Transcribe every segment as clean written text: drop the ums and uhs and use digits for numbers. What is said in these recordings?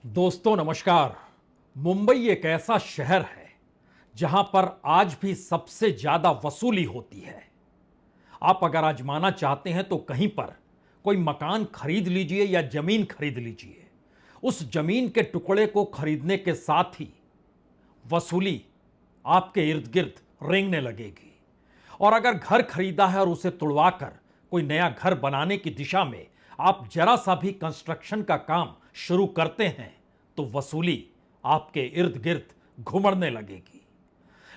दोस्तों नमस्कार। मुंबई एक ऐसा शहर है जहां पर आज भी सबसे ज्यादा वसूली होती है। आप अगर आजमाना चाहते हैं तो कहीं पर कोई मकान खरीद लीजिए या जमीन खरीद लीजिए। उस जमीन के टुकड़े को खरीदने के साथ ही वसूली आपके इर्द गिर्द रेंगने लगेगी। और अगर घर खरीदा है और उसे तुड़वाकर कोई नया घर बनाने की दिशा में आप जरा सा भी कंस्ट्रक्शन का काम शुरू करते हैं तो वसूली आपके इर्द गिर्द घुमड़ने लगेगी।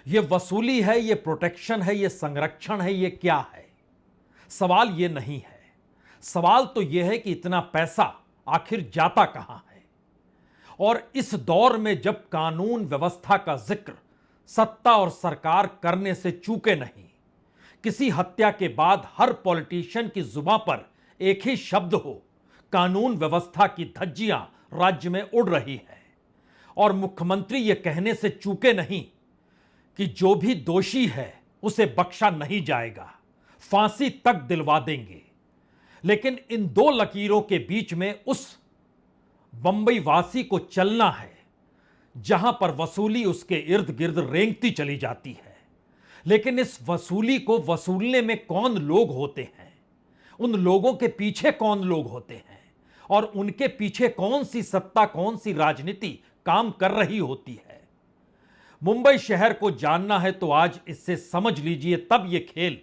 यह वसूली है, यह प्रोटेक्शन है, यह संरक्षण है, यह क्या है? सवाल यह नहीं है। सवाल तो यह है कि इतना पैसा आखिर जाता कहां है। और इस दौर में जब कानून व्यवस्था का जिक्र सत्ता और सरकार करने से चूके नहीं, किसी हत्या के बाद हर पॉलिटिशियन की जुबान पर एक ही शब्द हो, कानून व्यवस्था की धज्जियां राज्य में उड़ रही है। और मुख्यमंत्री यह कहने से चूके नहीं कि जो भी दोषी है उसे बख्शा नहीं जाएगा, फांसी तक दिलवा देंगे। लेकिन इन दो लकीरों के बीच में उस बंबई वासी को चलना है जहां पर वसूली उसके इर्द गिर्द रेंगती चली जाती है। लेकिन इस वसूली को वसूलने में कौन लोग होते हैं, उन लोगों के पीछे कौन लोग होते हैं और उनके पीछे कौन सी सत्ता, कौन सी राजनीति काम कर रही होती है, मुंबई शहर को जानना है तो आज इससे समझ लीजिए। तब यह खेल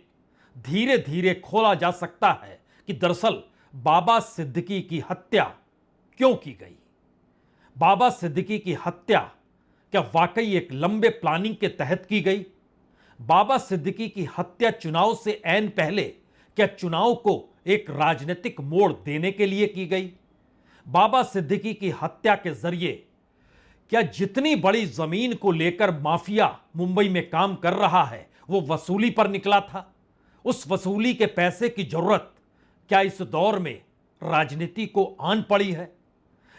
धीरे धीरे खोला जा सकता है कि दरअसल बाबा सिद्दीकी की हत्या क्यों की गई। बाबा सिद्दीकी की हत्या क्या वाकई एक लंबे प्लानिंग के तहत की गई? बाबा सिद्दीकी की हत्या चुनाव से ऐन पहले क्या चुनाव को एक राजनीतिक मोड़ देने के लिए की गई? बाबा सिद्दीकी की हत्या के जरिए क्या जितनी बड़ी जमीन को लेकर माफिया मुंबई में काम कर रहा है वो वसूली पर निकला था? उस वसूली के पैसे की जरूरत क्या इस दौर में राजनीति को आन पड़ी है?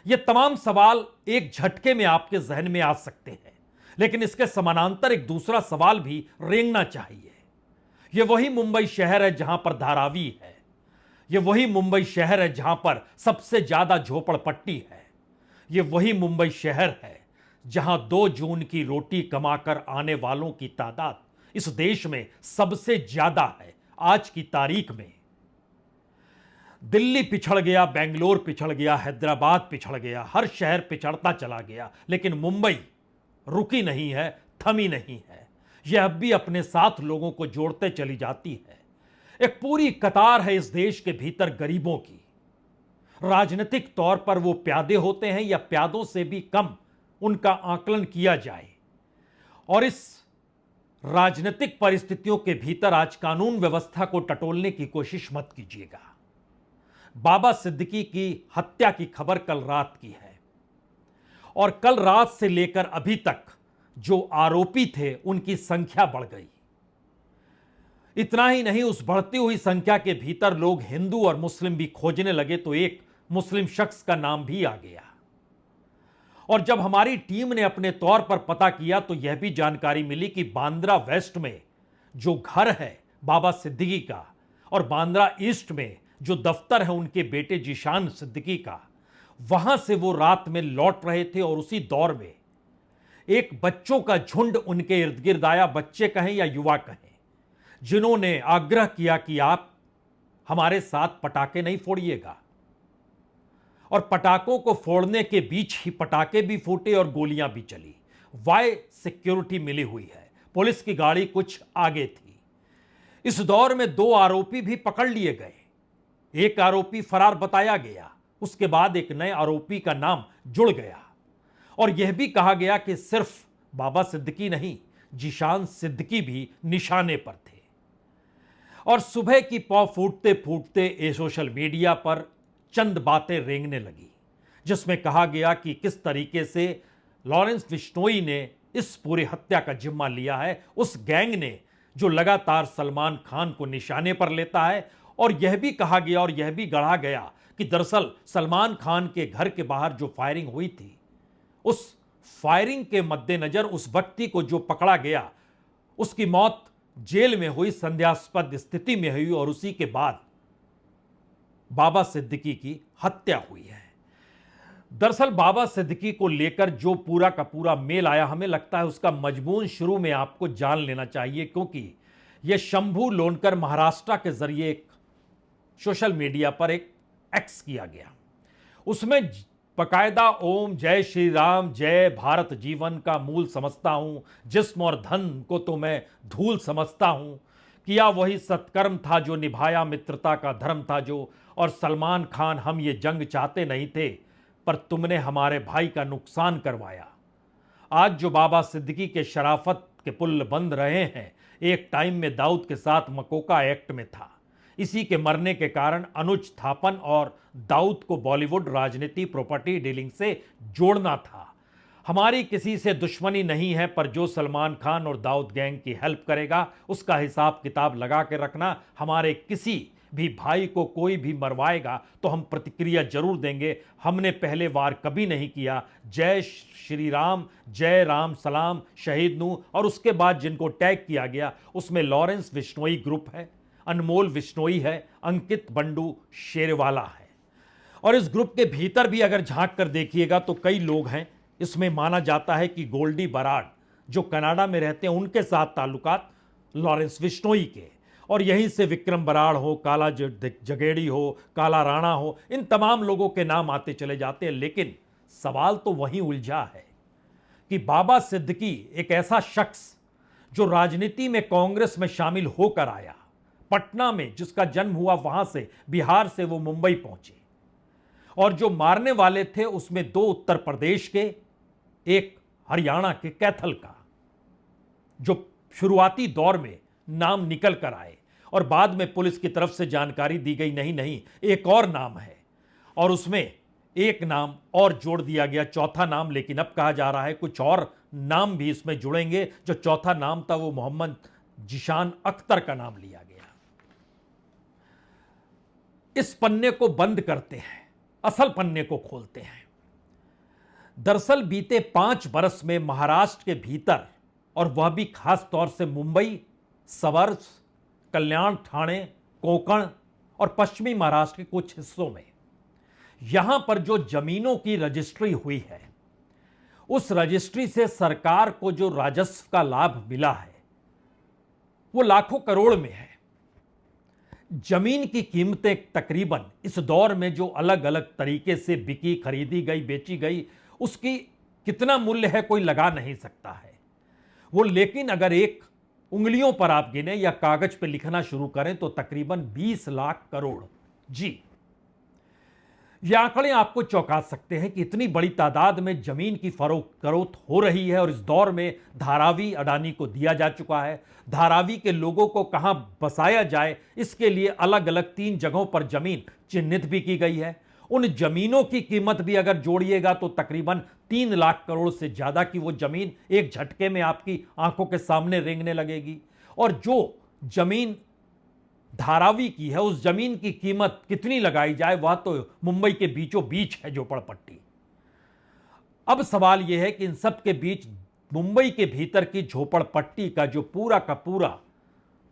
ये तमाम सवाल एक झटके में आपके जहन में आ सकते हैं, लेकिन इसके समानांतर एक दूसरा सवाल भी रेंगना चाहिए। यह वही मुंबई शहर है जहां पर धारावी है, यह वही मुंबई शहर है जहां पर सबसे ज्यादा झोपड़पट्टी है, यह वही मुंबई शहर है जहां 2 जून की रोटी कमाकर आने वालों की तादाद इस देश में सबसे ज्यादा है आज की तारीख में। दिल्ली पिछड़ गया, बेंगलोर पिछड़ गया, हैदराबाद पिछड़ गया, हर शहर पिछड़ता चला गया, लेकिन मुंबई रुकी नहीं है, थमी नहीं है। यह अब भी अपने साथ लोगों को जोड़ते चली जाती है। एक पूरी कतार है इस देश के भीतर गरीबों की। राजनीतिक तौर पर वो प्यादे होते हैं या प्यादों से भी कम उनका आकलन किया जाए। और इस राजनीतिक परिस्थितियों के भीतर आज कानून व्यवस्था को टटोलने की कोशिश मत कीजिएगा। बाबा सिद्दीकी की हत्या की खबर कल रात की है और कल रात से लेकर अभी तक जो आरोपी थे उनकी संख्या बढ़ गई। इतना ही नहीं, उस बढ़ती हुई संख्या के भीतर लोग हिंदू और मुस्लिम भी खोजने लगे तो एक मुस्लिम शख्स का नाम भी आ गया। और जब हमारी टीम ने अपने तौर पर पता किया तो यह भी जानकारी मिली कि बांद्रा वेस्ट में जो घर है बाबा सिद्दीकी का और बांद्रा ईस्ट में जो दफ्तर है उनके बेटे जीशान सिद्दीकी का, वहां से वो रात में लौट रहे थे और उसी दौर में एक बच्चों का झुंड उनके इर्द गिर्द आया, बच्चे कहें या युवा कहें, जिन्होंने आग्रह किया कि आप हमारे साथ पटाखे नहीं फोड़िएगा। और पटाखों को फोड़ने के बीच ही पटाखे भी फूटे और गोलियां भी चली। वाई सिक्योरिटी मिली हुई है, पुलिस की गाड़ी कुछ आगे थी। इस दौर में 2 आरोपी भी पकड़ लिए गए, एक आरोपी फरार बताया गया, उसके बाद एक नए आरोपी का नाम जुड़ गया और यह भी कहा गया कि सिर्फ बाबा सिद्दीकी नहीं, जीशान सिद्दीकी भी निशाने पर थे। और सुबह की पौ फूटते फूटते सोशल मीडिया पर चंद बातें रेंगने लगी, जिसमें कहा गया कि किस तरीके से लॉरेंस बिश्नोई ने इस पूरी हत्या का जिम्मा लिया है, उस गैंग ने जो लगातार सलमान खान को निशाने पर लेता है। और यह भी कहा गया और यह भी गढ़ा गया कि दरअसल सलमान खान के घर के बाहर जो फायरिंग हुई थी, उस फायरिंग के मद्देनजर उस व्यक्ति को जो पकड़ा गया उसकी मौत जेल में हुई, संदेहास्पद स्थिति में हुई और उसी के बाद बाबा सिद्दीकी की हत्या हुई है। दरअसल बाबा सिद्दीकी को लेकर जो पूरा का पूरा मेल आया, हमें लगता है उसका मजमून शुरू में आपको जान लेना चाहिए, क्योंकि यह शंभू लोनकर महाराष्ट्र के जरिए एक सोशल मीडिया पर एक एक्स किया गया। उसमें बकायदा ओम जय श्री राम जय भारत जीवन का मूल समझता हूं, जिस्म और धन को तो मैं धूल समझता हूं, किया वही सत्कर्म था जो निभाया मित्रता का धर्म था जो, और सलमान खान हम ये जंग चाहते नहीं थे पर तुमने हमारे भाई का नुकसान करवाया। आज जो बाबा सिद्दीकी के शराफत के पुल बंद रहे हैं, एक टाइम में दाऊद के साथ मकोका एक्ट में था। इसी के मरने के कारण अनुज थापन और दाऊद को बॉलीवुड राजनीति प्रॉपर्टी डीलिंग से जोड़ना था। हमारी किसी से दुश्मनी नहीं है, पर जो सलमान खान और दाऊद गैंग की हेल्प करेगा उसका हिसाब किताब लगा के रखना। हमारे किसी भी भाई को कोई भी मरवाएगा तो हम प्रतिक्रिया जरूर देंगे। हमने पहले वार कभी नहीं किया। जय श्री राम जय राम सलाम शहीद नू। और उसके बाद जिनको टैग किया गया उसमें लॉरेंस विश्नोई ग्रुप है, अनमोल विश्नोई है, अंकित बंडू शेरवाला है। और इस ग्रुप के भीतर भी अगर झांक कर देखिएगा तो कई लोग हैं। इसमें माना जाता है कि गोल्डी बराड़ जो कनाडा में रहते हैं उनके साथ ताल्लुकात लॉरेंस विश्नोई के, और यहीं से विक्रम बराड़ हो, काला जगेड़ी हो, काला राणा हो, इन तमाम लोगों के नाम आते चले जाते हैं। लेकिन सवाल तो वहीं उलझा है कि बाबा सिद्दीकी एक ऐसा शख्स जो राजनीति में कांग्रेस में शामिल होकर आया, पटना में जिसका जन्म हुआ, वहां से बिहार से वो मुंबई पहुंचे, और जो मारने वाले थे उसमें 2 उत्तर प्रदेश के, एक हरियाणा के कैथल का, जो शुरुआती दौर में नाम निकल कर आए और बाद में पुलिस की तरफ से जानकारी दी गई नहीं एक और नाम है, और उसमें एक नाम और जोड़ दिया गया, चौथा नाम। लेकिन अब कहा जा रहा है कुछ और नाम भी इसमें जुड़ेंगे। जो चौथा नाम था वो मोहम्मद जिशान अख्तर का नाम लिया गया। इस पन्ने को बंद करते हैं, असल पन्ने को खोलते हैं। दरअसल बीते 5 बरस में महाराष्ट्र के भीतर, और वह भी खास तौर से मुंबई, सवर्स, कल्याण, ठाणे, कोंकण और पश्चिमी महाराष्ट्र के कुछ हिस्सों में, यहां पर जो जमीनों की रजिस्ट्री हुई है, उस रजिस्ट्री से सरकार को जो राजस्व का लाभ मिला है वो लाखों करोड़ में है। जमीन की कीमतें तकरीबन इस दौर में जो अलग अलग तरीके से बिकी, खरीदी गई, बेची गई, उसकी कितना मूल्य है कोई लगा नहीं सकता है वो। लेकिन अगर एक उंगलियों पर आप गिने या कागज पे लिखना शुरू करें तो तकरीबन 20 लाख करोड़। जी, ये आंकड़े आपको चौंका सकते हैं कि इतनी बड़ी तादाद में जमीन की फरोख्त हो रही है, और इस दौर में धारावी अडानी को दिया जा चुका है। धारावी के लोगों को कहां बसाया जाए, इसके लिए अलग अलग 3 जगहों पर जमीन चिन्हित भी की गई है। उन जमीनों की कीमत भी अगर जोड़िएगा तो तकरीबन 3 लाख करोड़ से ज्यादा की वो जमीन एक झटके में आपकी आंखों के सामने रेंगने लगेगी। और जो जमीन धारावी की है, उस जमीन की कीमत कितनी लगाई जाए, वह तो मुंबई के बीचों बीच है झोपड़पट्टी। अब सवाल यह है कि इन सब के बीच मुंबई के भीतर की झोपड़पट्टी का जो पूरा का पूरा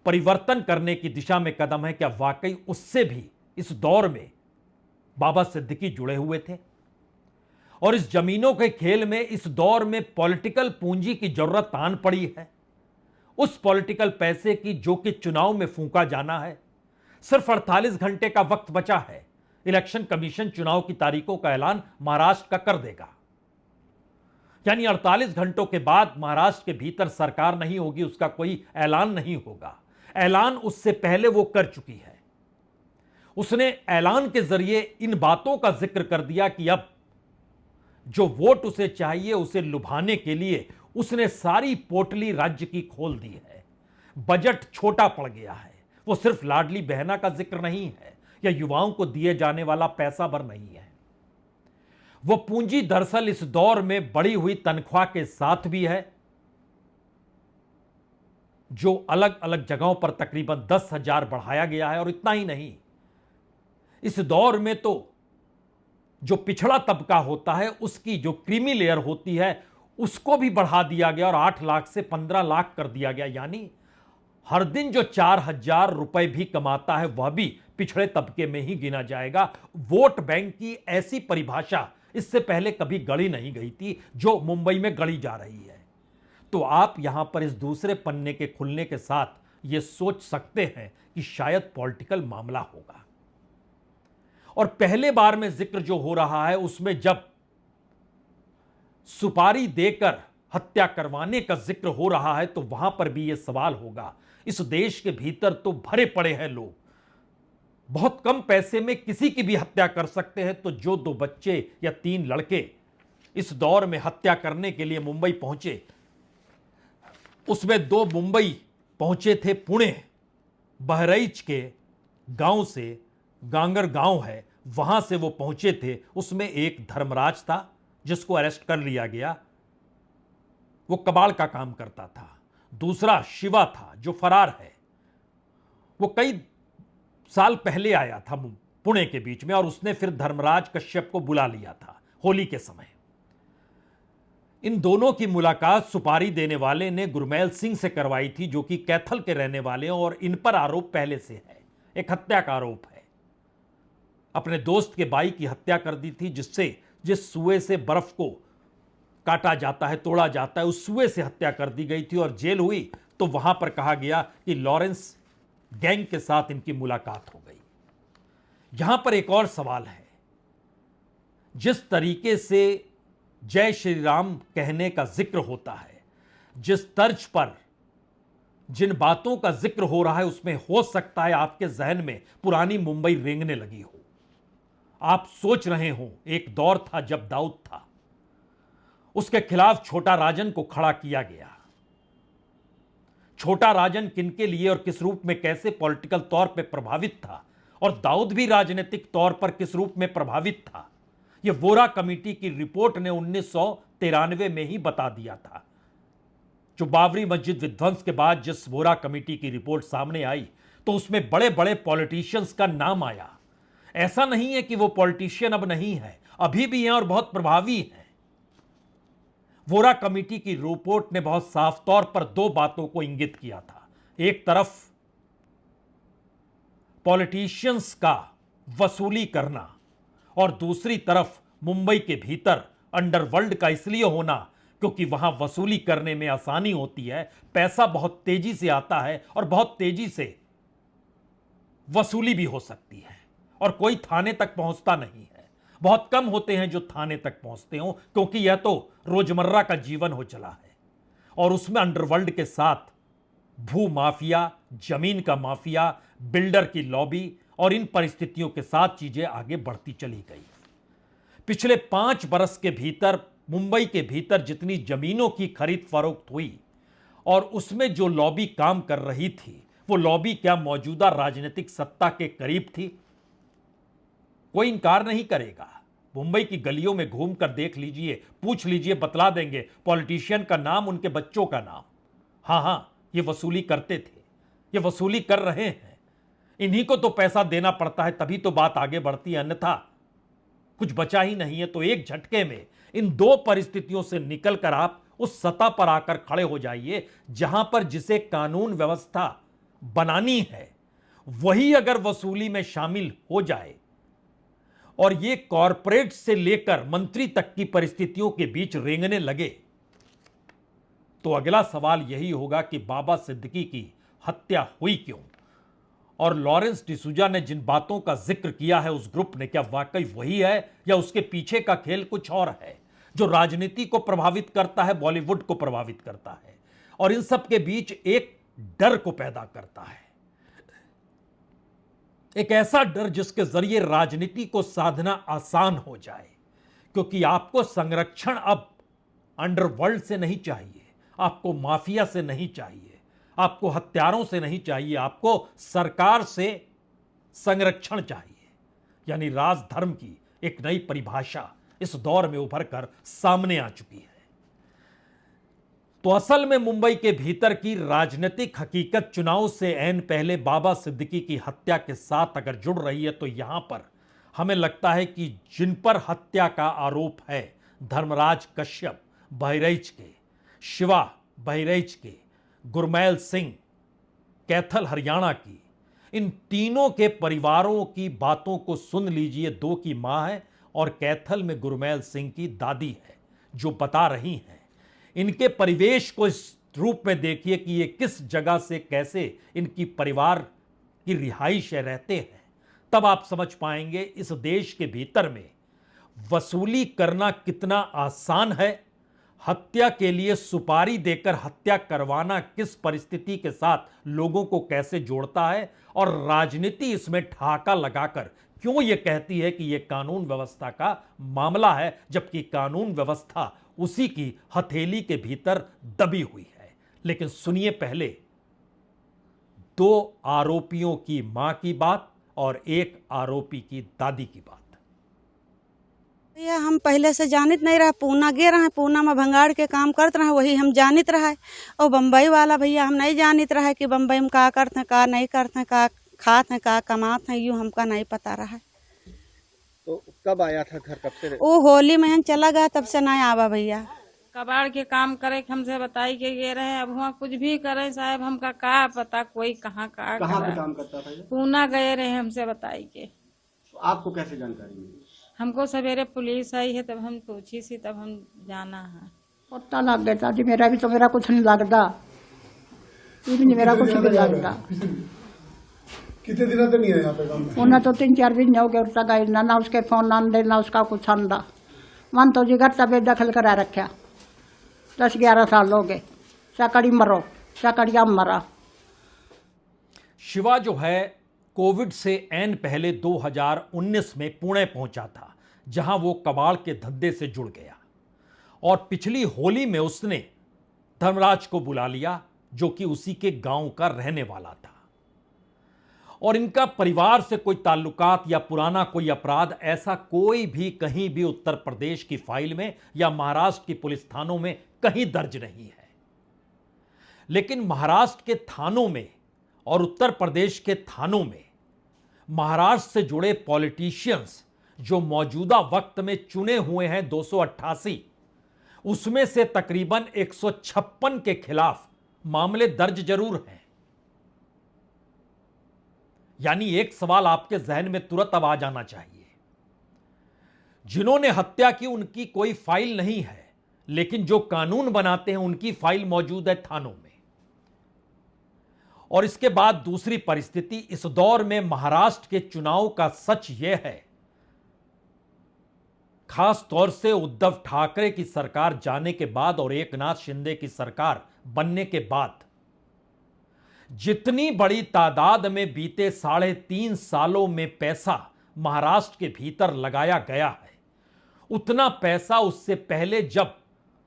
परिवर्तन करने की दिशा में कदम है, क्या वाकई उससे भी इस दौर में बाबा सिद्दीकी जुड़े हुए थे? और इस जमीनों के खेल में इस दौर में पॉलिटिकल पूंजी की जरूरत आन पड़ी है, उस पॉलिटिकल पैसे की जो कि चुनाव में फूंका जाना है। सिर्फ 48 घंटे का वक्त बचा है। इलेक्शन कमीशन चुनाव की तारीखों का ऐलान महाराष्ट्र का कर देगा, यानी 48 घंटों के बाद महाराष्ट्र के भीतर सरकार नहीं होगी, उसका कोई ऐलान नहीं होगा। ऐलान उससे पहले वो कर चुकी है। उसने ऐलान के जरिए इन बातों का जिक्र कर दिया कि अब जो वोट उसे चाहिए, उसे लुभाने के लिए उसने सारी पोटली राज्य की खोल दी है। बजट छोटा पड़ गया है। वो सिर्फ लाडली बहना का जिक्र नहीं है या युवाओं को दिए जाने वाला पैसा भर नहीं है। वो पूंजी दरअसल इस दौर में बढ़ी हुई तनख्वाह के साथ भी है, जो अलग अलग जगहों पर तकरीबन 10,000 बढ़ाया गया है। और इतना ही नहीं, इस दौर में तो जो पिछड़ा तबका होता है, उसकी जो क्रीमी लेयर होती है, उसको भी बढ़ा दिया गया और 8 लाख से 15 लाख कर दिया गया। यानी हर दिन जो 4,000 रुपए भी कमाता है वह भी पिछड़े तबके में ही गिना जाएगा। वोट बैंक की ऐसी परिभाषा इससे पहले कभी गढ़ी नहीं गई थी जो मुंबई में गढ़ी जा रही है। तो आप यहां पर इस दूसरे पन्ने के खुलने के साथ यह सोच सकते हैं कि शायद पॉलिटिकल मामला होगा। और पहले बार में जिक्र जो हो रहा है उसमें जब सुपारी देकर हत्या करवाने का जिक्र हो रहा है तो वहां पर भी यह सवाल होगा, इस देश के भीतर तो भरे पड़े हैं लोग, बहुत कम पैसे में किसी की भी हत्या कर सकते हैं। तो जो 2 बच्चे या 3 लड़के इस दौर में हत्या करने के लिए मुंबई पहुंचे, उसमें 2 मुंबई पहुंचे थे पुणे, बहराइच के गांव से, गांगर गांव है वहां से वो पहुंचे थे। उसमें एक धर्मराज था जिसको अरेस्ट कर लिया गया, वो कबाड़ का काम करता था। दूसरा शिवा था जो फरार है, वो कई साल पहले आया था पुणे के बीच में और उसने फिर धर्मराज कश्यप को बुला लिया था होली के समय। इन दोनों की मुलाकात सुपारी देने वाले ने गुरमैल सिंह से करवाई थी जो कि कैथल के रहने वाले हैं और इन पर आरोप पहले से है, एक हत्या का आरोप है। अपने दोस्त के भाई की हत्या कर दी थी जिस सुए से बर्फ को काटा जाता है, तोड़ा जाता है, उस सुए से हत्या कर दी गई थी और जेल हुई तो वहां पर कहा गया कि लॉरेंस गैंग के साथ इनकी मुलाकात हो गई। यहां पर एक और सवाल है, जिस तरीके से जय श्री राम कहने का जिक्र होता है, जिस तर्ज पर जिन बातों का जिक्र हो रहा है, उसमें हो सकता है आपके जहन में पुरानी मुंबई रेंगने लगी हो। आप सोच रहे हो एक दौर था जब दाऊद था, उसके खिलाफ छोटा राजन को खड़ा किया गया। छोटा राजन किनके लिए और किस रूप में, कैसे पॉलिटिकल तौर पे प्रभावित था, और दाऊद भी राजनीतिक तौर पर किस रूप में प्रभावित था, यह वोरा कमेटी की रिपोर्ट ने 1993 में ही बता दिया था। जो बाबरी मस्जिद विध्वंस के बाद जिस वोरा कमेटी की रिपोर्ट सामने आई तो उसमें बड़े बड़े पॉलिटिशियंस का नाम आया। ऐसा नहीं है कि वो पॉलिटिशियन अब नहीं है, अभी भी हैं और बहुत प्रभावी हैं। वोरा कमेटी की रिपोर्ट ने बहुत साफ तौर पर 2 बातों को इंगित किया था। एक तरफ पॉलिटिशियंस का वसूली करना और दूसरी तरफ मुंबई के भीतर अंडरवर्ल्ड का इसलिए होना क्योंकि वहां वसूली करने में आसानी होती है, पैसा बहुत तेजी से आता है और बहुत तेजी से वसूली भी हो सकती है और कोई थाने तक पहुंचता नहीं है। बहुत कम होते हैं जो थाने तक पहुंचते हो क्योंकि यह तो रोजमर्रा का जीवन हो चला है और उसमें अंडरवर्ल्ड के साथ भू माफिया, जमीन का माफिया, बिल्डर की लॉबी और इन परिस्थितियों के साथ चीजें आगे बढ़ती चली गई। पिछले 5 बरस के भीतर मुंबई के भीतर जितनी जमीनों की खरीद फरोख्त हुई और उसमें जो लॉबी काम कर रही थी, वो लॉबी क्या मौजूदा राजनीतिक सत्ता के करीब थी? कोई इंकार नहीं करेगा। मुंबई की गलियों में घूमकर देख लीजिए, पूछ लीजिए, बतला देंगे पॉलिटिशियन का नाम, उनके बच्चों का नाम। हां, ये वसूली करते थे, ये वसूली कर रहे हैं। इन्हीं को तो पैसा देना पड़ता है तभी तो बात आगे बढ़ती है, अन्यथा कुछ बचा ही नहीं है। तो एक झटके में इन 2 परिस्थितियों से निकलकर आप उस सतह पर आकर खड़े हो जाइए जहां पर जिसे कानून व्यवस्था बनानी है वही अगर वसूली में शामिल हो जाए और ये कॉरपोरेट से लेकर मंत्री तक की परिस्थितियों के बीच रेंगने लगे तो अगला सवाल यही होगा कि बाबा सिद्दीकी की हत्या हुई क्यों? और लॉरेंस डिसूजा ने जिन बातों का जिक्र किया है उस ग्रुप ने, क्या वाकई वही है या उसके पीछे का खेल कुछ और है जो राजनीति को प्रभावित करता है, बॉलीवुड को प्रभावित करता है और इन सब के बीच एक डर को पैदा करता है, एक ऐसा डर जिसके जरिए राजनीति को साधना आसान हो जाए। क्योंकि आपको संरक्षण अब अंडरवर्ल्ड से नहीं चाहिए, आपको माफिया से नहीं चाहिए, आपको हत्यारों से नहीं चाहिए, आपको सरकार से संरक्षण चाहिए। यानी राजधर्म की एक नई परिभाषा इस दौर में उभर कर सामने आ चुकी है। तो असल में मुंबई के भीतर की राजनीतिक हकीकत चुनाव से ऐन पहले बाबा सिद्दीकी की हत्या के साथ अगर जुड़ रही है तो यहां पर हमें लगता है कि जिन पर हत्या का आरोप है, धर्मराज कश्यप बहराइच के, शिवा बहराइच के, गुरमैल सिंह कैथल हरियाणा की, इन तीनों के परिवारों की बातों को सुन लीजिए। 2 की मां है और कैथल में गुरमैल सिंह की दादी है जो बता रही हैं। इनके परिवेश को इस रूप में देखिए कि ये किस जगह से कैसे इनकी परिवार की रिहाइश है रहते हैं, तब आप समझ पाएंगे इस देश के भीतर में वसूली करना कितना आसान है। हत्या के लिए सुपारी देकर हत्या करवाना किस परिस्थिति के साथ लोगों को कैसे जोड़ता है, और राजनीति इसमें ठहाका लगाकर क्यों यह कहती है कि यह कानून व्यवस्था का मामला है, जबकि कानून व्यवस्था उसी की हथेली के भीतर दबी हुई है। लेकिन सुनिए पहले 2 आरोपियों की मां की बात और 1 आरोपी की दादी की बात। भैया हम पहले से जानित नहीं रहा, पूना गे रहे, पूना में भंगाड़ के काम करते रहे, वही हम जानित रहा है। और बम्बई वाला भैया हम नहीं जानित रहा है कि बम्बई में का करते हैं, का नहीं करते हैं, का खाते हैं, का कमाते हैं, यूँ हमका नहीं पता रहा है। तो कब आया था घर, कब से? वो होली में हम चला गया, तब से नहीं आवा भैया। कबाड़ के काम करे हमसे बताई के ये रहे, अब वहाँ कुछ भी करे साहब, हमका का पता कोई कहाँ कहाँ पे काम करता था ये? पूना गए रहे हमसे बताई के। तो आपको कैसे जानकारी मिली? हमको सवेरे पुलिस आई है तब हम पूछी सी, तब हम जाना है। पता लग गया जी, मेरा भी तो मेरा कुछ नहीं लगता, मेरा कुछ नहीं लगता। कितने दिनों से नहीं है यहाँ पे काम में? उन्हें तो 3-4 दिन हो गए, उसका गई ना उसके फोन आंदे ना उसका कुछ आंदा। मन तो जी घर तबीयत दखल करा रखा, 10-11 साल हो गए। सकड़ी मरो, सकड़िया मरा। शिवा जो है कोविड से ऐन पहले 2019 में पुणे पहुंचा था, जहां वो कबाड़ के धंधे से जुड़ गया और पिछली होली में उसने धर्मराज को बुला लिया जो कि उसी के गांव का रहने वाला था। और इनका परिवार से कोई ताल्लुकात या पुराना कोई अपराध ऐसा कोई भी कहीं भी उत्तर प्रदेश की फाइल में या महाराष्ट्र की पुलिस थानों में कहीं दर्ज नहीं है। लेकिन महाराष्ट्र के थानों में और उत्तर प्रदेश के थानों में महाराष्ट्र से जुड़े पॉलिटिशियंस जो मौजूदा वक्त में चुने हुए हैं 288, उसमें से तकरीबन 156 के खिलाफ मामले दर्ज जरूर हैं। यानी एक सवाल आपके जहन में तुरंत अब आ जाना चाहिए, जिन्होंने हत्या की उनकी कोई फाइल नहीं है, लेकिन जो कानून बनाते हैं उनकी फाइल मौजूद है थानों में। और इसके बाद दूसरी परिस्थिति, इस दौर में महाराष्ट्र के चुनाव का सच यह है, खास तौर से उद्धव ठाकरे की सरकार जाने के बाद और एकनाथ शिंदे की सरकार बनने के बाद जितनी बड़ी तादाद में बीते 3.5 सालों में पैसा महाराष्ट्र के भीतर लगाया गया है, उतना पैसा उससे पहले जब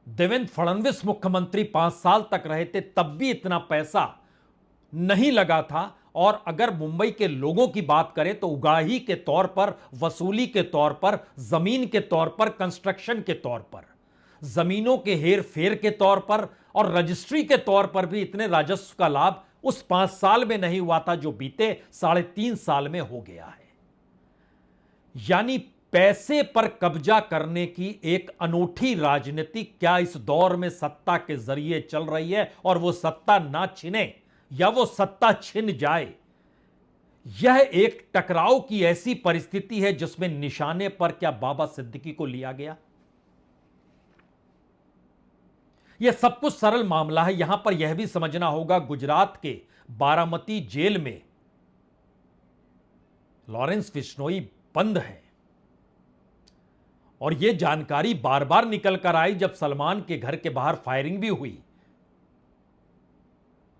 देवेंद्र फडणवीस मुख्यमंत्री 5 साल तक रहे थे तब भी इतना पैसा नहीं लगा था। और अगर मुंबई के लोगों की बात करें तो उगाही के तौर पर, वसूली के तौर पर, जमीन के तौर पर, कंस्ट्रक्शन के तौर पर, जमीनों के हेर फेर के तौर पर और रजिस्ट्री के तौर पर भी इतने राजस्व का लाभ उस 5 साल में नहीं हुआ था जो बीते 3.5 साल में हो गया है। यानी पैसे पर कब्जा करने की एक अनूठी राजनीति क्या इस दौर में सत्ता के जरिए चल रही है, और वो सत्ता ना छिने या वो सत्ता छिन जाए, यह एक टकराव की ऐसी परिस्थिति है जिसमें निशाने पर क्या बाबा सिद्दीकी को लिया गया। यह सब कुछ सरल मामला है। यहां पर यह भी समझना होगा, गुजरात के बारामती जेल में लॉरेंस बिश्नोई बंद है और यह जानकारी बार बार निकल कर आई जब सलमान के घर के बाहर फायरिंग भी हुई,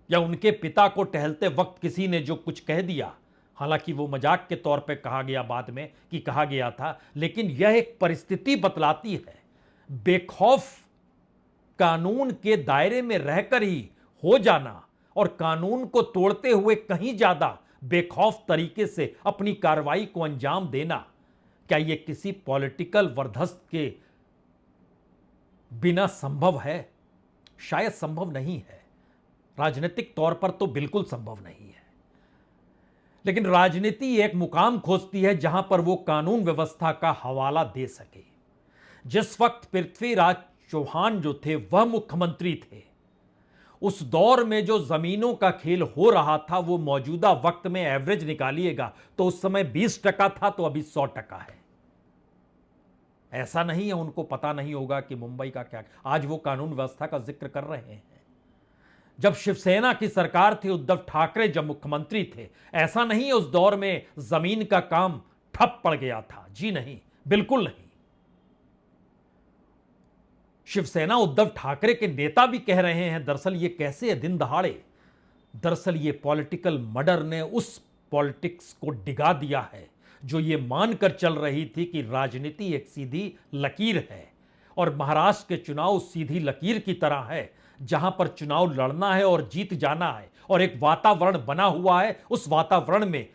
या उनके पिता को टहलते वक्त किसी ने जो कुछ कह दिया, हालांकि वो मजाक के तौर पे कहा गया बाद में कि कहा गया था, लेकिन यह एक परिस्थिति बतलाती है बेखौफ कानून के दायरे में रहकर ही हो जाना और कानून को तोड़ते हुए कहीं ज्यादा बेखौफ तरीके से अपनी कार्रवाई को अंजाम देना, क्या यह किसी पॉलिटिकल वर्धस्त के बिना संभव है? शायद संभव नहीं है। राजनीतिक तौर पर तो बिल्कुल संभव नहीं है। लेकिन राजनीति एक मुकाम खोजती है जहां पर वो कानून व्यवस्था का हवाला दे सके। जिस वक्त पृथ्वीराज चौहान जो थे वह मुख्यमंत्री थे, उस दौर में जो जमीनों का खेल हो रहा था वो मौजूदा वक्त में एवरेज निकालिएगा तो उस समय 20% था, तो अभी 100% है। ऐसा नहीं है उनको पता नहीं होगा कि मुंबई का क्या। आज वो कानून व्यवस्था का जिक्र कर रहे हैं। जब शिवसेना की सरकार थी, उद्धव ठाकरे जब मुख्यमंत्री थे, ऐसा नहीं है उस दौर में जमीन का काम ठप पड़ गया था। जी नहीं, बिल्कुल नहीं। शिवसेना उद्धव ठाकरे के नेता भी कह रहे हैं दरअसल ये कैसे है दिन दहाड़े। दरअसल ये पॉलिटिकल मर्डर ने उस पॉलिटिक्स को डिगा दिया है जो ये मानकर चल रही थी कि राजनीति एक सीधी लकीर है और महाराष्ट्र के चुनाव सीधी लकीर की तरह है, जहां पर चुनाव लड़ना है और जीत जाना है और एक वातावरण बना हुआ है। उस वातावरण में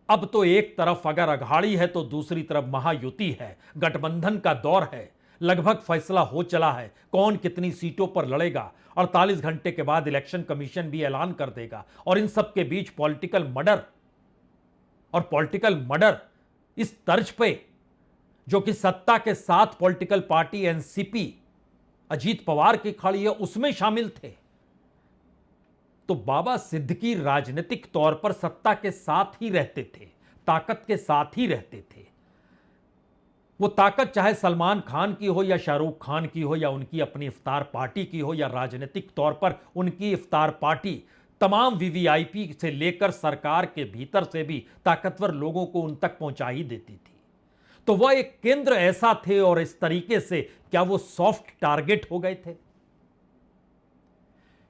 अब तो एक तरफ अगर अघाड़ी है तो दूसरी तरफ महायुति है, गठबंधन का दौर है। लगभग फैसला हो चला है कौन कितनी सीटों पर लड़ेगा। 48 घंटे के बाद इलेक्शन कमीशन भी ऐलान कर देगा। और इन सब के बीच पॉलिटिकल मर्डर इस तर्ज पे जो कि सत्ता के साथ political party NCP Ajit Pawar की खड़ी है उसमें शामिल थे। तो बाबा सिद्दीकी राजनीतिक तौर पर सत्ता के साथ ही रहते थे, ताकत के साथ ही रहते थे। वो ताकत चाहे सलमान खान की हो या शाहरुख खान की हो या उनकी अपनी इफ्तार पार्टी की हो या राजनीतिक तौर पर उनकी इफ्तार पार्टी तमाम वीवीआईपी से लेकर सरकार के भीतर से भी ताकतवर लोगों को उन तक पहुंचा ही देती थी। तो वह एक केंद्र ऐसा थे और इस तरीके से क्या वो सॉफ्ट टारगेट हो गए थे?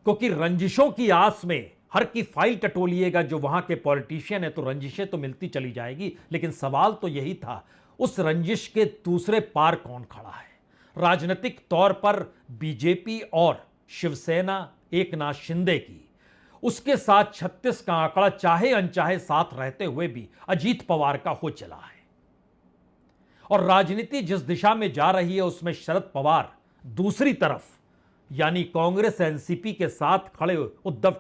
क्योंकि रंजिशों की आस में हर की फाइल टटोलिएगा जो वहां के पॉलिटिशियन है तो रंजिशें तो मिलती चली जाएगी, लेकिन सवाल तो यही था उस रंजिश के दूसरे पार कौन खड़ा है। राजनीतिक तौर पर बीजेपी और शिवसेना एकनाथ शिंदे की, उसके साथ 36 का आंकड़ा चाहे अनचाहे साथ रहते हुए भी अजीत पवार का हो चला है। और राजनीति जिस दिशा में जा रही है उसमें शरद पवार दूसरी तरफ यानी कांग्रेस एनसीपी के साथ खड़े उद्धव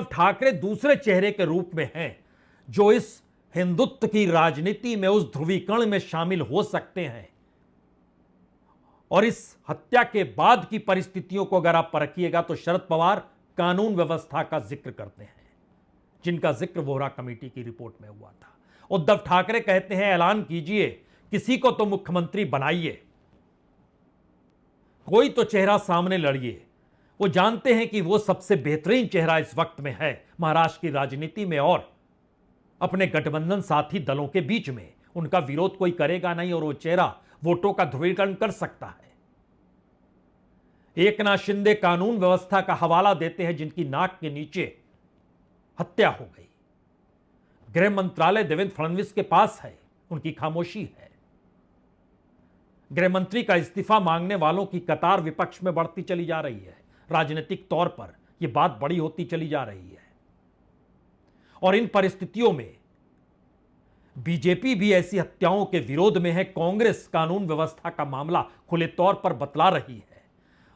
ठाकरे दूसरे चेहरे के रूप में हैं जो इस हिंदुत्व की राजनीति में उस ध्रुवीकरण में शामिल हो सकते हैं। और इस हत्या के बाद की परिस्थितियों को अगर आप परखिएगा तो शरद पवार कानून व्यवस्था का जिक्र करते हैं, जिनका जिक्र वोहरा कमेटी की रिपोर्ट में हुआ था। उद्धव ठाकरे कहते हैं ऐलान कीजिए, किसी को तो मुख्यमंत्री बनाइए, कोई तो चेहरा सामने लड़िए। वो जानते हैं कि वो सबसे बेहतरीन चेहरा इस वक्त में है महाराष्ट्र की राजनीति में और अपने गठबंधन साथी दलों के बीच में। उनका विरोध कोई करेगा नहीं और वो चेहरा वोटों का ध्रुवीकरण कर सकता है। एकनाथ शिंदे कानून व्यवस्था का हवाला देते हैं जिनकी नाक के नीचे हत्या हो गई। गृह मंत्रालय देवेंद्र फडणवीस के पास है, उनकी खामोशी है। गृह मंत्री का इस्तीफा मांगने वालों की कतार विपक्ष में बढ़ती चली जा रही है। राजनीतिक तौर पर यह बात बड़ी होती चली जा रही है। और इन परिस्थितियों में बीजेपी भी ऐसी हत्याओं के विरोध में है। कांग्रेस कानून व्यवस्था का मामला खुले तौर पर बतला रही है।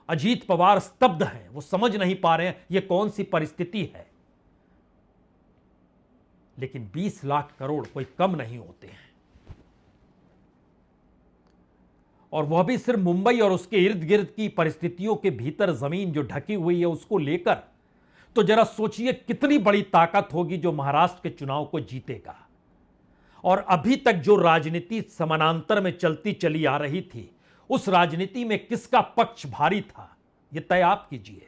अजीत पवार स्तब्ध हैं, वो समझ नहीं पा रहे हैं यह कौन सी परिस्थिति है। लेकिन 20 लाख करोड़ कोई कम नहीं होते हैं, और वह भी सिर्फ मुंबई और उसके इर्द गिर्द की परिस्थितियों के भीतर जमीन जो ढकी हुई है उसको लेकर। तो जरा सोचिए कितनी बड़ी ताकत होगी जो महाराष्ट्र के चुनाव को जीतेगा। और अभी तक जो राजनीति समानांतर में चलती चली आ रही थी उस राजनीति में किसका पक्ष भारी था यह तय आप कीजिए।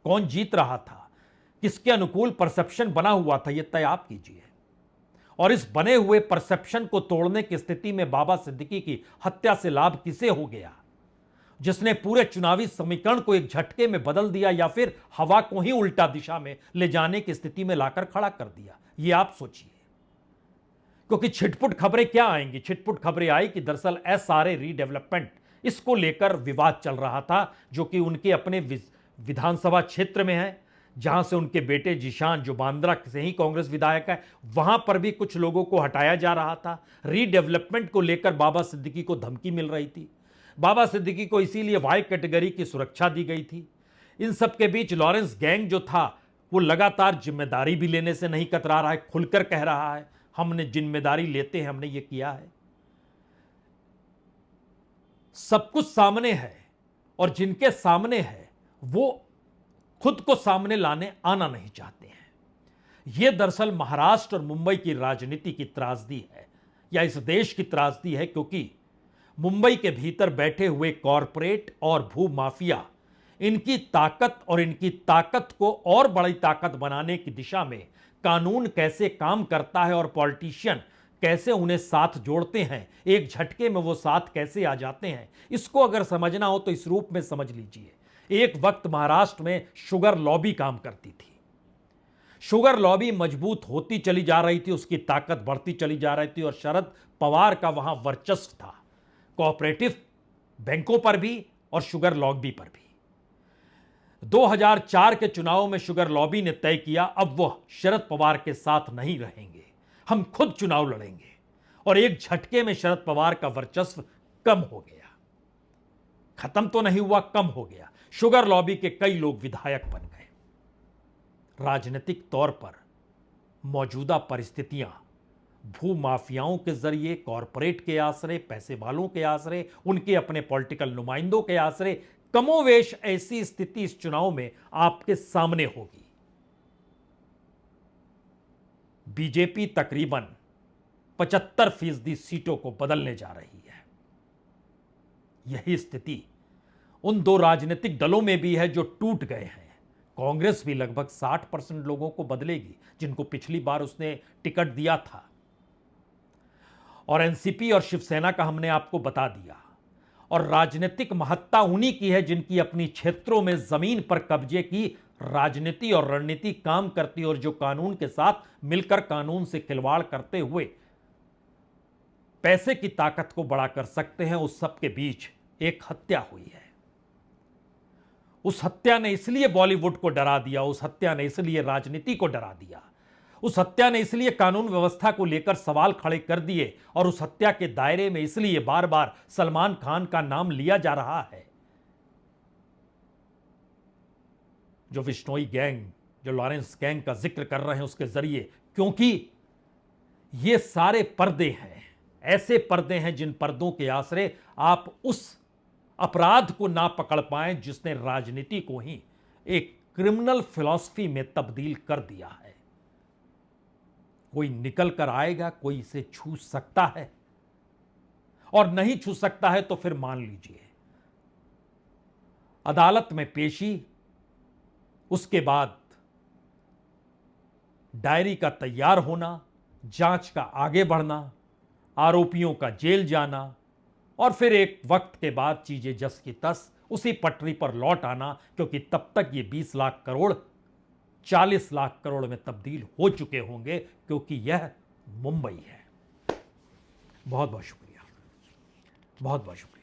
कौन जीत रहा था, किसके अनुकूल परसेप्शन बना हुआ था यह तय आप कीजिए। और इस बने हुए परसेप्शन को तोड़ने की स्थिति में बाबा सिद्दीकी की हत्या से लाभ किसे हो गया, जिसने पूरे चुनावी समीकरण को एक झटके में बदल दिया या फिर हवा को ही उल्टा दिशा में ले जाने की स्थिति में लाकर खड़ा कर दिया, यह आप सोचिए। क्योंकि छिटपुट खबरें क्या आएंगी, छिटपुट खबरें आई कि दरअसल एसआरए रीडेवलपमेंट इसको लेकर विवाद चल रहा था जो कि उनके अपने विधानसभा क्षेत्र में है, जहां से उनके बेटे जिशान जो बांद्रा से ही कांग्रेस विधायक है, वहां पर भी कुछ लोगों को हटाया जा रहा था। रीडेवलपमेंट को लेकर बाबा सिद्दीकी को धमकी मिल रही थी। बाबा सिद्दीकी को इसीलिए वाई कैटेगरी की सुरक्षा दी गई थी। इन सब के बीच लॉरेंस गैंग जो था वो लगातार जिम्मेदारी भी लेने से नहीं कतरा रहा है, खुलकर कह रहा है हमने जिम्मेदारी लेते हैं, हमने ये किया है। सब कुछ सामने है और जिनके सामने है वो खुद को सामने लाने आना नहीं चाहते हैं। यह दरअसल महाराष्ट्र और मुंबई की राजनीति की त्रासदी है। या इस देश की त्रासदी है, क्योंकि मुंबई के भीतर बैठे हुए कॉरपोरेट और भू माफिया इनकी ताकत और इनकी ताकत को और बड़ी ताकत बनाने की दिशा में कानून कैसे काम करता है और पॉलिटिशियन कैसे उन्हें साथ जोड़ते हैं, एक झटके में वो साथ कैसे आ जाते हैं, इसको अगर समझना हो तो इस रूप में समझ लीजिए। एक वक्त महाराष्ट्र में शुगर लॉबी काम करती थी। शुगर लॉबी मजबूत होती चली जा रही थी, उसकी ताकत बढ़ती चली जा रही थी और शरद पवार का वहां वर्चस्व था, कोऑपरेटिव बैंकों पर भी और शुगर लॉबी पर भी। 2004 के चुनाव में शुगर लॉबी ने तय किया अब वह शरद पवार के साथ नहीं रहेंगे, हम खुद चुनाव लड़ेंगे, और एक झटके में शरद पवार का वर्चस्व कम हो गया। खत्म तो नहीं हुआ, कम हो गया। शुगर लॉबी के कई लोग विधायक बन गए। राजनीतिक तौर पर मौजूदा परिस्थितियां भू माफियाओं के जरिए, कॉरपोरेट के आश्रय, पैसे वालों के आश्रय, उनके अपने पॉलिटिकल नुमाइंदों के आश्रय, कमोवेश ऐसी स्थिति इस चुनाव में आपके सामने होगी। बीजेपी तकरीबन 75% सीटों को बदलने जा रही है। यही स्थिति उन दो राजनीतिक दलों में भी है जो टूट गए हैं। कांग्रेस भी लगभग 60% लोगों को बदलेगी जिनको पिछली बार उसने टिकट दिया था, और एनसीपी और शिवसेना का हमने आपको बता दिया। और राजनीतिक महत्ता उन्हीं की है जिनकी अपनी क्षेत्रों में जमीन पर कब्जे की राजनीति और रणनीति काम करती, और जो कानून के साथ मिलकर कानून से खिलवाड़ करते हुए पैसे की ताकत को बड़ा कर सकते हैं। उस सब के बीच एक हत्या हुई है। उस हत्या ने इसलिए बॉलीवुड को डरा दिया, उस हत्या ने इसलिए राजनीति को डरा दिया, उस हत्या ने इसलिए कानून व्यवस्था को लेकर सवाल खड़े कर दिए, और उस हत्या के दायरे में इसलिए बार बार सलमान खान का नाम लिया जा रहा है। जो विश्नोई गैंग, जो लॉरेंस गैंग का जिक्र कर रहे हैं उसके जरिए, क्योंकि ये सारे पर्दे हैं, ऐसे पर्दे हैं जिन पर्दों के आश्रय आप उस अपराध को ना पकड़ पाए जिसने राजनीति को ही एक क्रिमिनल फिलॉसफी में तब्दील कर दिया है। कोई निकल कर आएगा, कोई इसे छू सकता है, और नहीं छू सकता है तो फिर मान लीजिए अदालत में पेशी, उसके बाद डायरी का तैयार होना, जांच का आगे बढ़ना, आरोपियों का जेल जाना, और फिर एक वक्त के बाद चीजें जस की तस उसी पटरी पर लौट आना, क्योंकि तब तक ये 20 लाख करोड़ 40 लाख करोड़ में तब्दील हो चुके होंगे, क्योंकि यह मुंबई है। बहुत बहुत शुक्रिया, बहुत बहुत शुक्रिया।